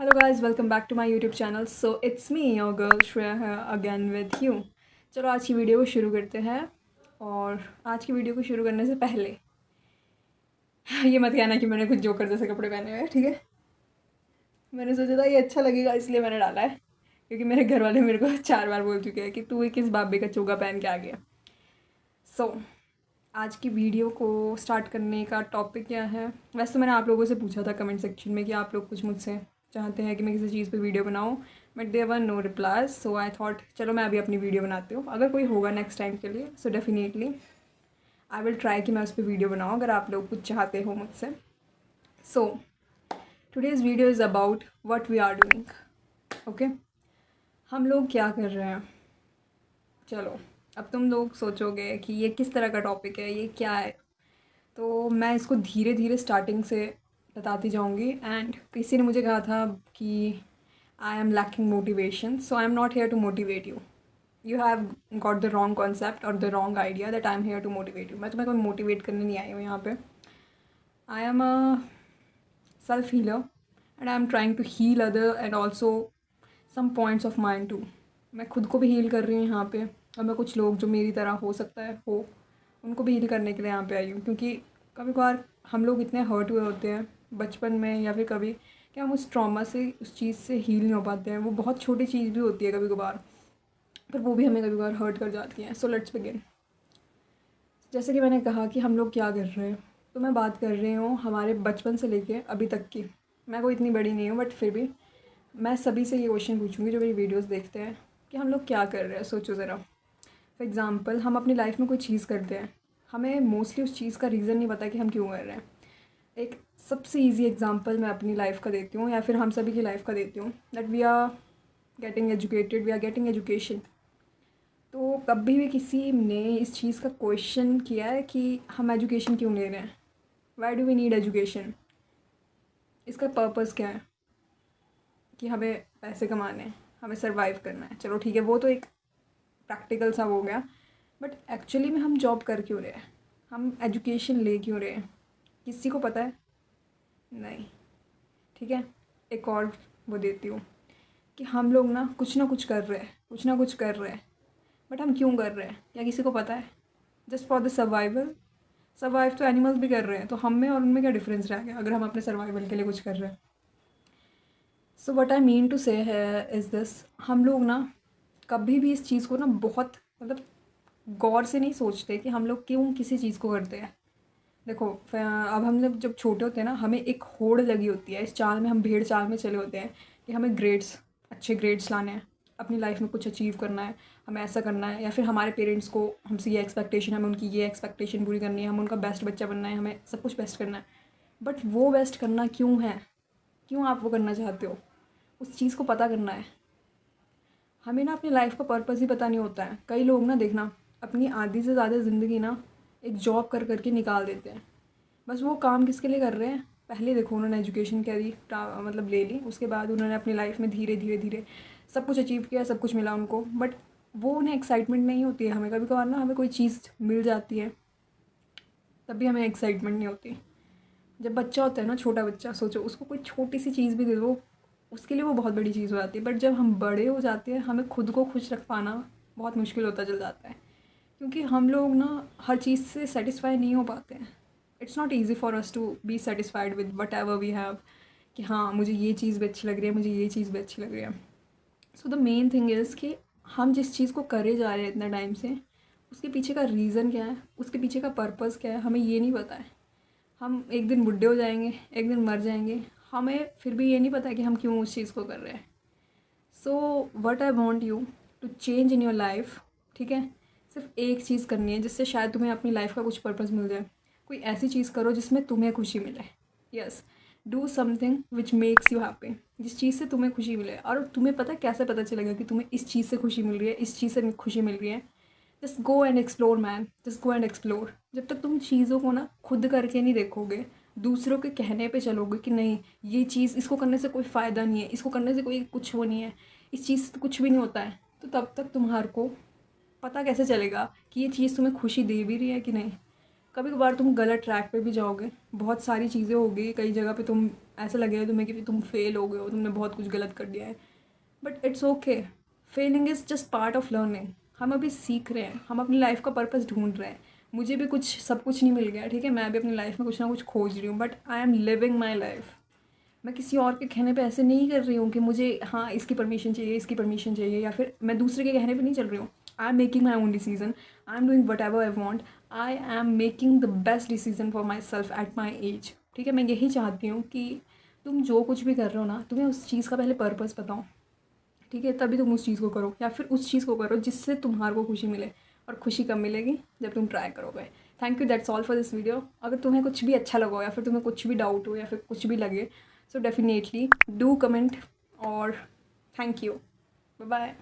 Hello guys, welcome back to my YouTube channel. So it's me, your girl Shreya here again with you. चलो आज की video को शुरू करते हैं। और आज की वीडियो को शुरू करने से पहले ये मत कहना कि मैंने कुछ जोकर जैसे कपड़े पहने हुए हैं, ठीक है। मैंने सोचा था ये अच्छा लगेगा इसलिए मैंने डाला है, क्योंकि मेरे घर वाले मेरे को 4 बार बोल चुके हैं कि तू ये किस बाबे का चोगा पहन के आ गया। सो आज की वीडियो को स्टार्ट करने का टॉपिक क्या है। वैसे तो मैंने आप लोगों से पूछा था कमेंट सेक्शन में कि आप लोग कुछ मुझसे चाहते हैं कि मैं किसी चीज़ पे वीडियो बनाऊं, but there were no replies. So I thought चलो मैं अभी अपनी वीडियो बनाती हूँ। अगर कोई होगा नेक्स्ट टाइम के लिए so definitely I will try कि मैं उस पर वीडियो बनाऊँ अगर आप लोग कुछ चाहते हो मुझसे। So today's video is about what we are doing. Okay, हम लोग क्या कर रहे हैं। चलो अब तुम लोग सोचोगे कि ये किस तरह का टॉपिक है, ये क्या है। तो मैं इसको धीरे धीरे स्टार्टिंग से बताती जाऊंगी। एंड किसी ने मुझे कहा था कि I am lacking motivation, so I am not here to motivate you. You have got the wrong concept और the wrong idea that I am here to motivate you. मैं तुम्हें कोई मोटिवेट करने नहीं आई हूँ यहाँ पे। I am a self healer and I am trying to heal other and also some points of mind too. मैं खुद को भी हील कर रही हूँ यहाँ पे, और मैं कुछ लोग जो मेरी तरह हो सकता है हो उनको भी हील करने के लिए यहाँ पे आई हूँ। क्योंकि कभी कभार हम लोग इतने हर्ट हुए होते हैं बचपन में या फिर कभी कि हम उस ट्रॉमा से उस चीज़ से हील नहीं हो पाते हैं। वो बहुत छोटी चीज़ भी होती है कभी कभार, पर वो भी हमें कभी कभार हर्ट कर जाती हैं। So let's begin. जैसे कि मैंने कहा कि हम लोग क्या कर रहे हैं, तो मैं बात कर रही हूँ हमारे बचपन से लेके अभी तक की। मैं कोई इतनी बड़ी नहीं हूँ, बट फिर भी मैं सभी से ये क्वेश्चन पूछूंगी जो मेरी वीडियोस देखते हैं कि हम लोग क्या कर रहे हैं। सोचो ज़रा। फॉर एग्ज़ाम्पल, हम अपनी लाइफ में कोई चीज़ करते हैं, हमें मोस्टली उस चीज़ का रीज़न नहीं पता कि हम क्यों कर रहे हैं। एक सबसे ईजी एग्जांपल मैं अपनी लाइफ का देती हूँ या फिर हम सभी की लाइफ का देती हूँ, that we are getting educated, we are getting education. तो कभी भी किसी ने इस चीज़ का क्वेश्चन किया है कि हम एजुकेशन क्यों ले रहे हैं? Why do we need education? इसका पर्पज़ क्या है? कि हमें पैसे कमाने हैं, हमें सर्वाइव करना है। चलो ठीक है, वो तो एक प्रैक्टिकल सा हो गया, बट एक्चुअली में हम जॉब कर क्यों रहे हैं, हम एजुकेशन ले क्यों रहे हैं? किसी को पता है? नहीं। ठीक है, एक और वो देती हूँ कि हम लोग ना कुछ कर रहे हैं, कुछ ना कुछ कर रहे हैं, बट हम क्यों कर रहे हैं क्या किसी को पता है? Just for the survival. Survive तो एनिमल्स भी कर रहे हैं, तो हम में और उनमें क्या डिफरेंस रह गया अगर हम अपने सर्वाइवल के लिए कुछ कर रहे हैं? So what I mean to say है इज़ दिस, हम लोग ना कभी भी इस चीज़ को ना बहुत मतलब गौर से नहीं सोचते कि हम लोग क्यों किसी चीज़ को करते हैं। देखो अब हम लोग जब छोटे होते हैं ना, हमें एक होड़ लगी होती है इस चाल में, हम भेड़ चाल में चले होते हैं कि हमें ग्रेड्स, अच्छे ग्रेड्स लाने हैं, अपनी लाइफ में कुछ अचीव करना है, हमें ऐसा करना है। या फिर हमारे पेरेंट्स को हमसे ये एक्सपेक्टेशन है, हमें उनकी ये एक्सपेक्टेशन पूरी करनी है, हमें उनका बेस्ट बच्चा बनना है, हमें सब कुछ बेस्ट करना है। बट वो बेस्ट करना क्यों है? क्यों आप वो करना चाहते हो? उस चीज़ को पता करना है। हमें ना अपनी लाइफ का पर्पज़ ही पता नहीं होता है। कई लोग ना देखना अपनी आधी से ज़्यादा ज़िंदगी ना एक जॉब कर करके निकाल देते हैं। बस वो काम किसके लिए कर रहे हैं? पहले देखो उन्होंने एजुकेशन क्या दी, मतलब ले ली, उसके बाद उन्होंने अपनी लाइफ में धीरे धीरे धीरे सब कुछ अचीव किया, सब कुछ मिला उनको, बट वो उन्हें एक्साइटमेंट नहीं होती है। हमें कभी कभार ना हमें कोई चीज़ मिल जाती है तब भी हमें एक्साइटमेंट नहीं होती। जब बच्चा होता है ना, छोटा बच्चा, सोचो उसको कोई छोटी सी चीज़ भी दे दो, उसके लिए वो बहुत बड़ी चीज़ हो जाती है। बट जब हम बड़े हो जाते हैं हमें खुद को खुश रख पाना बहुत मुश्किल होता चल जाता है, क्योंकि हम लोग ना हर चीज़ से सेटिस्फाई नहीं हो पाते हैं। It's not easy for us to be satisfied with whatever we have, कि हाँ मुझे ये चीज़ भी अच्छी लग रही है, मुझे ये चीज़ भी अच्छी लग रही है। So the main thing is कि हम जिस चीज़ को करे जा रहे हैं इतना टाइम से, उसके पीछे का रीज़न क्या है, उसके पीछे का पर्पज़ क्या है, हमें ये नहीं पता है। हम एक दिन बुढ़े हो जाएंगे, एक दिन मर जाएंगे, हमें फिर भी ये नहीं पता कि हम क्यों उस चीज़ को कर रहे हैं। So what I want you to change in your life, ठीक है? सिर्फ एक चीज़ करनी है जिससे शायद तुम्हें अपनी लाइफ का कुछ पर्पज़ मिल जाए। कोई ऐसी चीज़ करो जिसमें तुम्हें खुशी मिले। Yes, do something which makes you happy, जिस चीज़ से तुम्हें खुशी मिले। और तुम्हें पता कैसे पता चलेगा कि तुम्हें इस चीज़ से खुशी मिल रही है, इस चीज़ से खुशी मिल रही है? Just go and explore man, just go and explore. जब तक तुम चीज़ों को ना खुद करके नहीं देखोगे, दूसरों के कहने पे चलोगे कि नहीं ये चीज़, इसको करने से कोई फ़ायदा नहीं है, इसको करने से कोई कुछ वो नहीं है, इस चीज़ से कुछ भी नहीं होता है, तो तब तक तुम्हारे को पता कैसे चलेगा कि ये चीज़ तुम्हें खुशी दे भी रही है कि नहीं? कभी कभार तुम गलत ट्रैक पे भी जाओगे, बहुत सारी चीज़ें होगी, कई जगह पे तुम ऐसा लगेगा तुम्हें कि तुम फेल हो गए हो, तुमने बहुत कुछ गलत कर दिया है, but it's okay. Failing is just part of learning. हम अभी सीख रहे हैं, हम अपनी लाइफ का पर्पस ढूंढ रहे हैं। मुझे भी कुछ सब कुछ नहीं मिल गया, ठीक है, मैं भी अपनी लाइफ में कुछ ना कुछ खोज रही हूँ, but I am living my life. मैं किसी और के कहने पे ऐसे नहीं कर रही हूँ कि मुझे हाँ इसकी परमिशन चाहिए, इसकी परमिशन चाहिए, या फिर मैं दूसरे के कहने पे नहीं चल रही हूँ। I am making my own decision, I am doing what ever I want, I am making the best decision for my self at my age. ठीक है, मैं यही चाहती हूँ कि तुम जो कुछ भी कर रहे हो ना, तुम्हें उस चीज़ का पहले पर्पस बताओ, ठीक है, तभी तुम उस चीज़ को करो, या फिर उस चीज़ को करो जिससे तुम्हारे को खुशी मिले। और खुशी कब मिलेगी? जब तुम ट्राई करोगे। Thank you, that's all for this video. अगर तुम्हें कुछ भी अच्छा लगा हो, या फिर तुम्हें कुछ भी डाउट हो, या फिर कुछ भी लगे, सो डेफिनेटली डू कमेंट। और थैंक यू, बाय बाय।